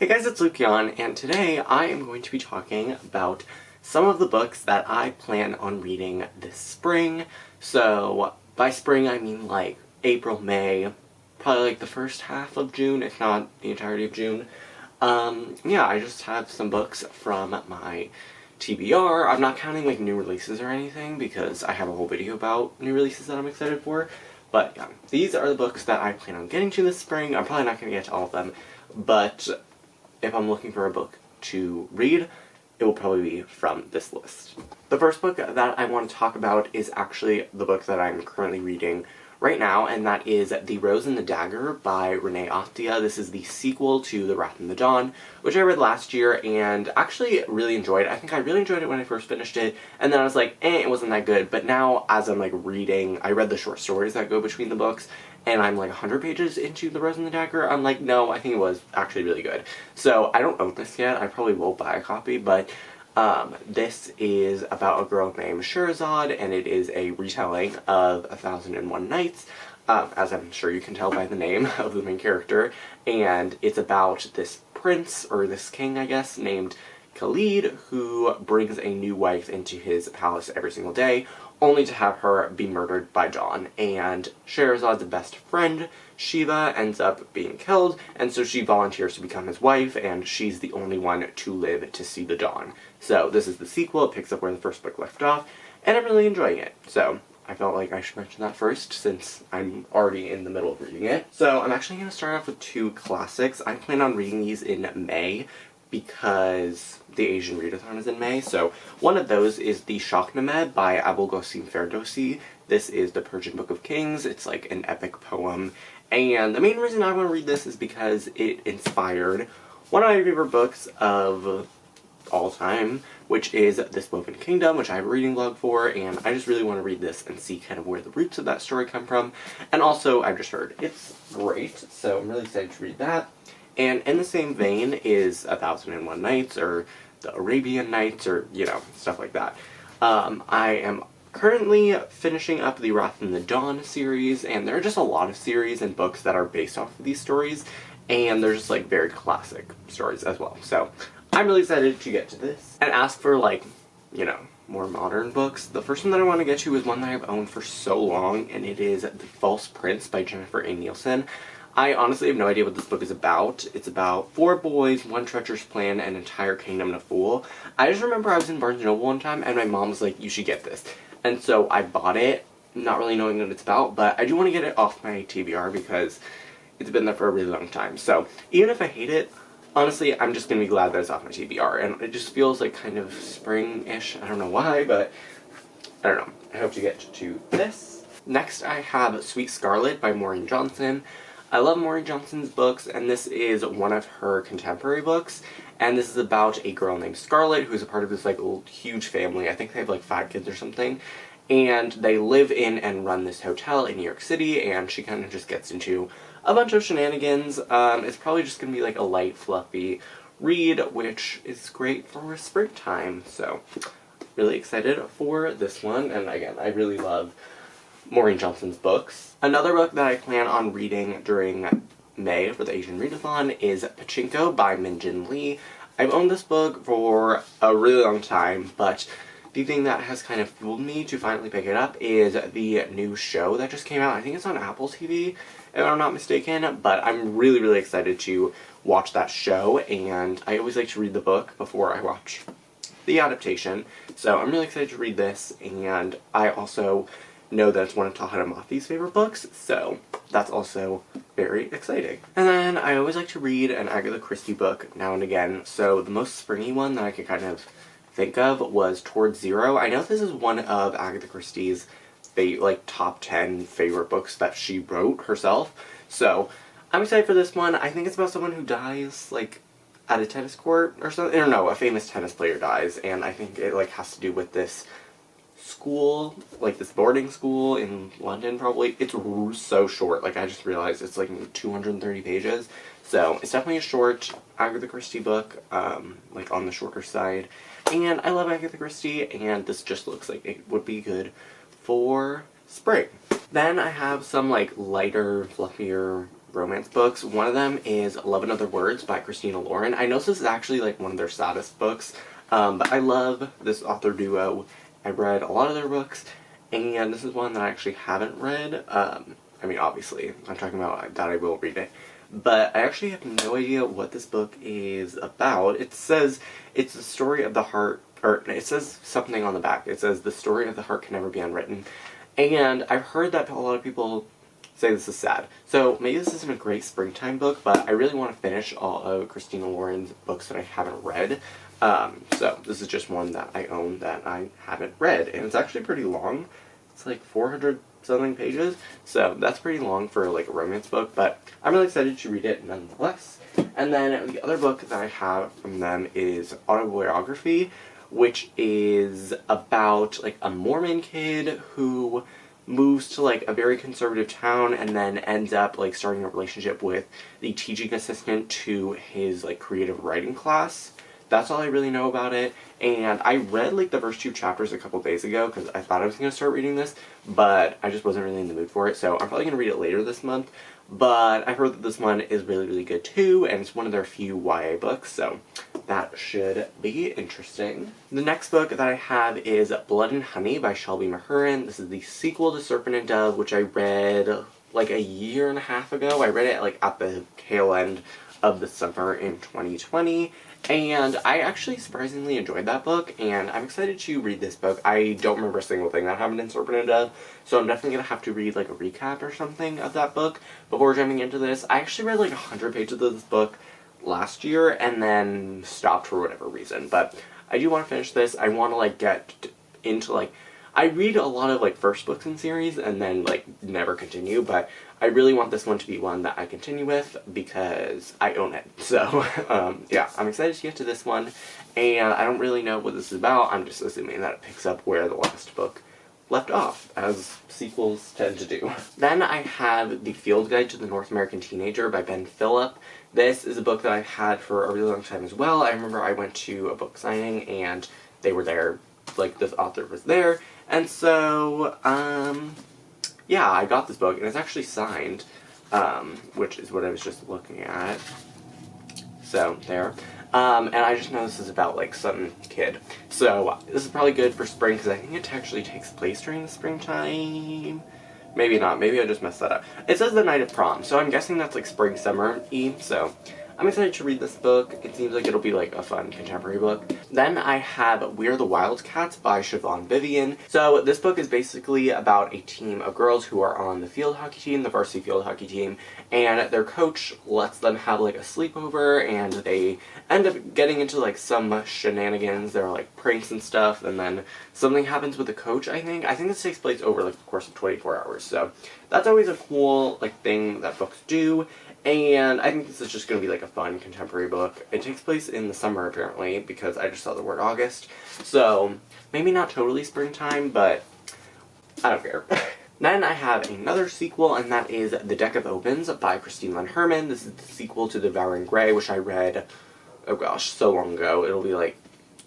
Hey guys, it's Lukian, and today I am going to be talking about some of the books that I plan on reading this spring. So, by spring I mean like April, May, probably like the first half of June, if not the entirety of June. Yeah, I just have some books from my TBR. I'm not counting like new releases or anything because I have a whole video about new releases that I'm excited for. But yeah, these are the books that I plan on getting to this spring. I'm probably not going to get to all of them, but if I'm looking for a book to read, it will probably be from this list. The first book that I want to talk about is actually the book that I'm currently reading right now, and that is The Rose and the Dagger by Renee Ahdieh. This is the sequel to The Wrath and the Dawn, which I read last year and actually really enjoyed. I think I really enjoyed it when I first finished it, and then I was like, it wasn't that good. But now, as I'm like reading, I read the short stories that go between the books, and I'm like 100 pages into The Rose and the Dagger, I'm like, no, I think it was actually really good. So I don't own this yet. I probably will buy a copy, but this is about a girl named Sherazade, and it is a retelling of 1001 Nights, as I'm sure you can tell by the name of the main character, and it's about this prince, or this king, I guess, named Khalid, who brings a new wife into his palace every single day, only to have her be murdered by John. And Shehrazade's best friend, Shiva, ends up being killed, and so she volunteers to become his wife, and she's the only one to live to see the dawn. So this is the sequel. It picks up where the first book left off, and I'm really enjoying it. So I felt like I should mention that first, since I'm already in the middle of reading it. So I'm actually going to start off with two classics. I plan on reading these in May, because the Asian Readathon is in May. So one of those is the Shahnameh by Abolghasem Ferdowsi. This is the Persian Book of Kings. It's like an epic poem. And the main reason I want to read this is because it inspired one of my favorite books of all time, which is This Woven Kingdom, which I have a reading blog for, and I just really want to read this and see kind of where the roots of that story come from. And also, I've just heard it's great, so I'm really excited to read that. And in the same vein is 1001 Nights, or the Arabian Nights, or, you know, stuff like that. I am currently finishing up the Wrath and the Dawn series, and there are just a lot of series and books that are based off of these stories, and they're just, like, very classic stories as well. So I'm really excited to get to this. And as for, like, you know, more modern books, the first one that I want to get to is one that I've owned for so long, and it is The False Prince by Jennifer A. Nielsen. I honestly have no idea what this book is about. It's about 4 boys, 1 treacherous plan, an entire kingdom, and a fool. I just remember I was in Barnes & Noble one time, and my mom was like, you should get this. And so I bought it, not really knowing what it's about, but I do want to get it off my TBR because it's been there for a really long time. So even if I hate it, honestly, I'm just going to be glad that it's off my TBR. And it just feels like kind of spring-ish. I don't know why, but I don't know. I hope to get to this. Next, I have Sweet Scarlet by Maureen Johnson. I love Maureen Johnson's books, and this is one of her contemporary books, and this is about a girl named Scarlett who's a part of this, like, huge family. I think they have, like, 5 kids or something, and they live in and run this hotel in New York City, and she kind of just gets into a bunch of shenanigans. It's probably just going to be, like, a light, fluffy read, which is great for springtime, so really excited for this one, and again, I really love Maureen Johnson's books. Another book that I plan on reading during May for the Asian Readathon is Pachinko by Min-Jin Lee. I've owned this book for a really long time, but the thing that has kind of fueled me to finally pick it up is the new show that just came out. I think it's on Apple TV, if I'm not mistaken, but I'm really, really excited to watch that show, and I always like to read the book before I watch the adaptation, so I'm really excited to read this, and I also know that it's one of Tahereh Mafi's favorite books, so that's also very exciting. And then I always like to read an Agatha Christie book now and again, so the most springy one that I could kind of think of was Towards Zero. I know this is one of Agatha Christie's top 10 favorite books that she wrote herself, so I'm excited for this one. I think it's about someone who dies, like, at a tennis court or something. I don't know, a famous tennis player dies, and I think it, like, has to do with this school, like this boarding school in London probably. It's so short, like I just realized it's like 230 pages, so it's definitely a short Agatha Christie book, like on the shorter side, and I love Agatha Christie, and this just looks like it would be good for spring. Then I have some like lighter, fluffier romance books. One of them is Love and Other Words by Christina Lauren. I know this is actually like one of their saddest books, but I love this author duo. I read a lot of their books, and this is one that I actually haven't read. I mean, obviously, I'm talking about that I will read it. But I actually have no idea what this book is about. It says it's the story of the heart, or it says something on the back. It says the story of the heart can never be unwritten. And I've heard that a lot of people say this is sad. So maybe this isn't a great springtime book, but I really want to finish all of Christina Lauren's books that I haven't read. So this is just one that I own that I haven't read. And it's actually pretty long. It's like 400 something pages, so that's pretty long for like a romance book, but I'm really excited to read it nonetheless. And then the other book that I have from them is Autoboyography, which is about like a Mormon kid who moves to like a very conservative town and then ends up like starting a relationship with the teaching assistant to his like creative writing class. That's all I really know about it, and I read like the first 2 chapters a couple days ago because I thought I was going to start reading this, but I just wasn't really in the mood for it, so I'm probably going to read it later this month. But I heard that this one is really, really good too, and it's one of their few YA books, so that should be interesting. The next book that I have is Blood and Honey by Shelby Maher. This is the sequel to Serpent and Dove, which I read like a year and a half ago. I read it like at the tail end of the summer in 2020. And I actually surprisingly enjoyed that book, and I'm excited to read this book. I don't remember a single thing that happened in Serpent and Dove, so I'm definitely going to have to read like a recap or something of that book before jumping into this. I actually read like 100 pages of this book last year and then stopped for whatever reason, but I do want to finish this. I want to like get into like, I read a lot of like first books in series and then like never continue, but I really want this one to be one that I continue with because I own it. So yeah, I'm excited to get to this one, and I don't really know what this is about. I'm just assuming that it picks up where the last book left off, as sequels tend to do. Then I have The Field Guide to the North American Teenager by Ben Phillip. This is a book that I've had for a really long time as well. I remember I went to a book signing and they were there, like this author was there, and so yeah, I got this book, and it's actually signed, which is what I was just looking at. So, there. And I just know this is about, like, some kid. So, this is probably good for spring, because I think it actually takes place during the springtime. Maybe not. Maybe I just messed that up. It says The Night of Prom, so I'm guessing that's, like, spring, summer-y, so I'm excited to read this book. It seems like it'll be like a fun contemporary book. Then I have Are the Wildcats by Siobhan Vivian. So this book is basically about a team of girls who are on the field hockey team, the varsity field hockey team, and their coach lets them have like a sleepover, and they end up getting into like some shenanigans. There are like pranks and stuff, and then something happens with the coach, I think. I think this takes place over like the course of 24 hours, so that's always a cool like thing that books do. And I think this is just going to be like a fun contemporary book. It takes place in the summer apparently, because I just saw the word August. So maybe not totally springtime, but I don't care. Then I have another sequel, and that is The Deck of Omens by Lundherman. This is the sequel to Devouring Grey, which I read, oh gosh, so long ago. It'll be like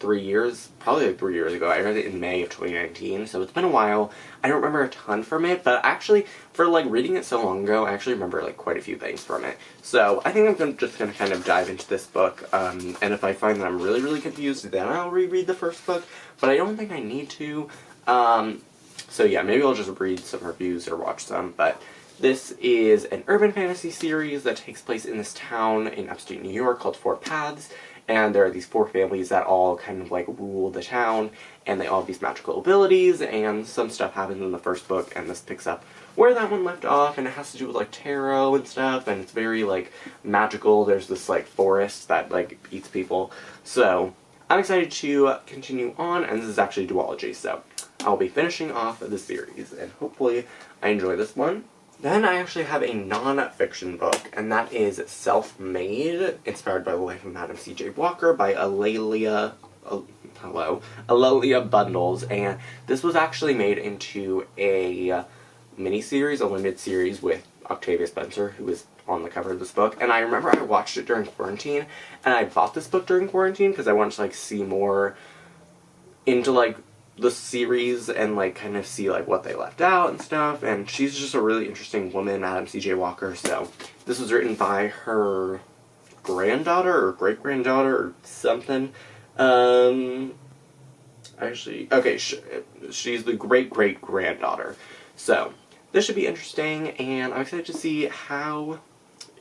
3 years, probably like 3 years ago. I read it in May of 2019, so it's been a while. I don't remember a ton from it, but actually, for like reading it so long ago, I actually remember like quite a few things from it. So I think I'm just going to kind of dive into this book, and if I find that I'm really, really confused, then I'll reread the first book, but I don't think I need to. So yeah, maybe I'll just read some reviews or watch some, but this is an urban fantasy series that takes place in this town in upstate New York called Four Paths. And there are these 4 families that all kind of like rule the town, and they all have these magical abilities, and some stuff happens in the first book, and this picks up where that one left off, and it has to do with like tarot and stuff, and it's very like magical. There's this like forest that like eats people. So I'm excited to continue on, and this is actually a duology, so I'll be finishing off the series, and hopefully I enjoy this one. Then I actually have a non-fiction book, and that is Self-Made, inspired by the life of Madam C.J. Walker by Alelia Bundles, and this was actually made into a mini-series, a limited series with Octavia Spencer, who is on the cover of this book. And I remember I watched it during quarantine, and I bought this book during quarantine because I wanted to like see more into like the series and like kind of see like what they left out and stuff, and she's just a really interesting woman, Madam C.J. Walker. So this was written by her granddaughter or great-granddaughter or something. Actually, okay, she's the great-great-granddaughter. So this should be interesting, and I'm excited to see how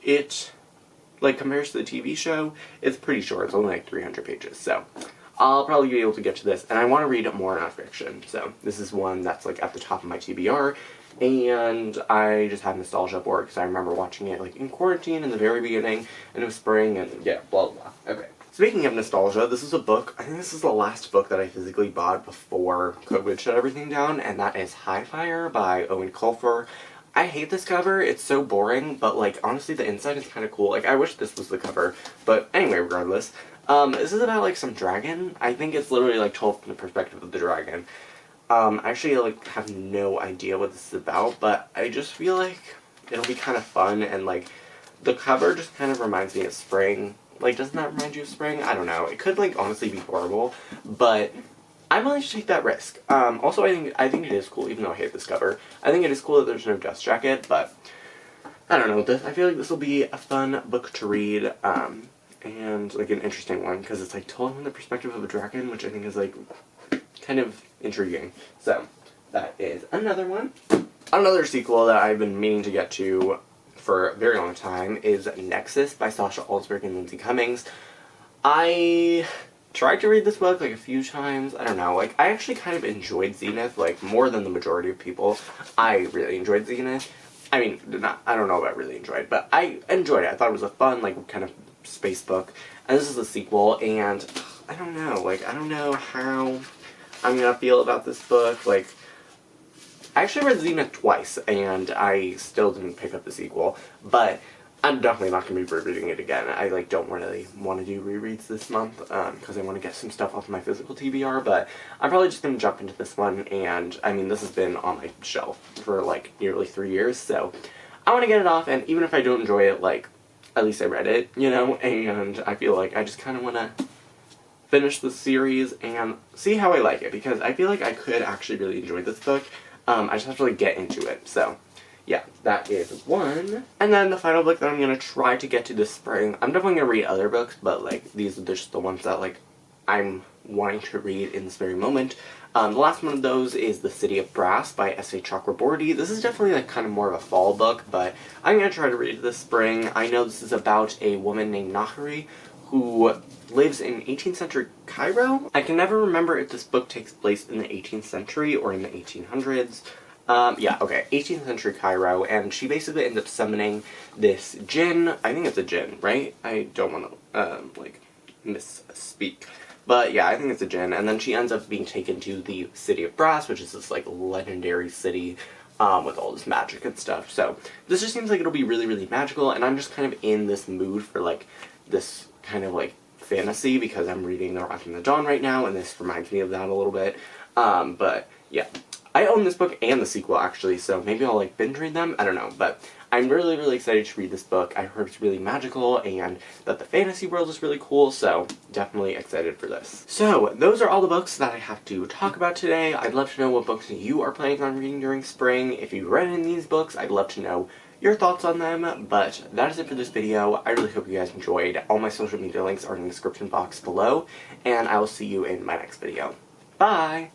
it like compares to the TV show. It's pretty short, it's only like 300 pages, so I'll probably be able to get to this, and I want to read more nonfiction, so this is one that's like at the top of my TBR, and I just have nostalgia for it because I remember watching it like in quarantine in the very beginning, and it was spring, and yeah, blah blah blah. Okay. Speaking of nostalgia, this is a book, I think this is the last book that I physically bought before COVID shut everything down, and that is Highfire by Owen Colfer. I hate this cover, it's so boring, but like honestly the inside is kind of cool. Like I wish this was the cover, but anyway, regardless. This is about like some dragon. I think it's literally like told from the perspective of the dragon. I actually like have no idea what this is about, but I just feel like it'll be kind of fun, and like the cover just kind of reminds me of spring. Like, doesn't that remind you of spring? I don't know. It could like honestly be horrible, but I'm willing to take that risk. Also, I think it is cool, even though I hate this cover. I think it is cool that there's no dust jacket, but I don't know. I feel like this will be a fun book to read, and like an interesting one, because it's like told from the perspective of a dragon, which I think is like kind of intriguing. So that is another one. Another sequel that I've been meaning to get to for a very long time is Nexus by Sasha, Alzberg, and Lindsey Cummings. I tried to read this book like a few times. I don't know, like I actually kind of enjoyed Zenith, like more than the majority of people. I really enjoyed Zenith. I mean, I don't know about really enjoyed, but I enjoyed it. I thought it was a fun, like, kind of space book. And this is a sequel, and I don't know, like, I don't know how I'm gonna feel about this book. Like, I actually read Zenith twice, and I still didn't pick up the sequel, but I'm definitely not going to be rereading it again. I like don't really want to do rereads this month, because I want to get some stuff off my physical TBR, but I'm probably just going to jump into this one, and I mean, this has been on my shelf for like nearly 3 years, so I want to get it off, and even if I don't enjoy it, like, at least I read it, you know, and I feel like I just kind of want to finish the series and see how I like it, because I feel like I could actually really enjoy this book. I just have to like get into it, so yeah, that is one. And then the final book that I'm going to try to get to this spring, I'm definitely going to read other books, but like these are just the ones that like I'm wanting to read in this very moment. The last one of those is The City of Brass by S.A. Chakraborty. This is definitely like kind of more of a fall book, but I'm going to try to read it this spring. I know this is about a woman named Maher who lives in 18th century Cairo. I can never remember if this book takes place in the 18th century or in the 1800s. Yeah, okay, 18th century Cairo, and she basically ends up summoning this djinn. I think it's a djinn, right? I don't want to, like, misspeak. But yeah, I think it's a djinn, and then she ends up being taken to the City of Brass, which is this, like, legendary city, with all this magic and stuff. So, this just seems like it'll be really, really magical, and I'm just kind of in this mood for, like, this kind of, like, fantasy, because I'm reading The Rock and the Dawn right now, and this reminds me of that a little bit. But, yeah. I own this book and the sequel, actually, so maybe I'll, like, binge read them? I don't know, but I'm really, really excited to read this book. I heard it's really magical, and that the fantasy world is really cool, so definitely excited for this. So, those are all the books that I have to talk about today. I'd love to know what books you are planning on reading during spring. If you've read any of these books, I'd love to know your thoughts on them, but that is it for this video. I really hope you guys enjoyed. All my social media links are in the description box below, and I will see you in my next video. Bye!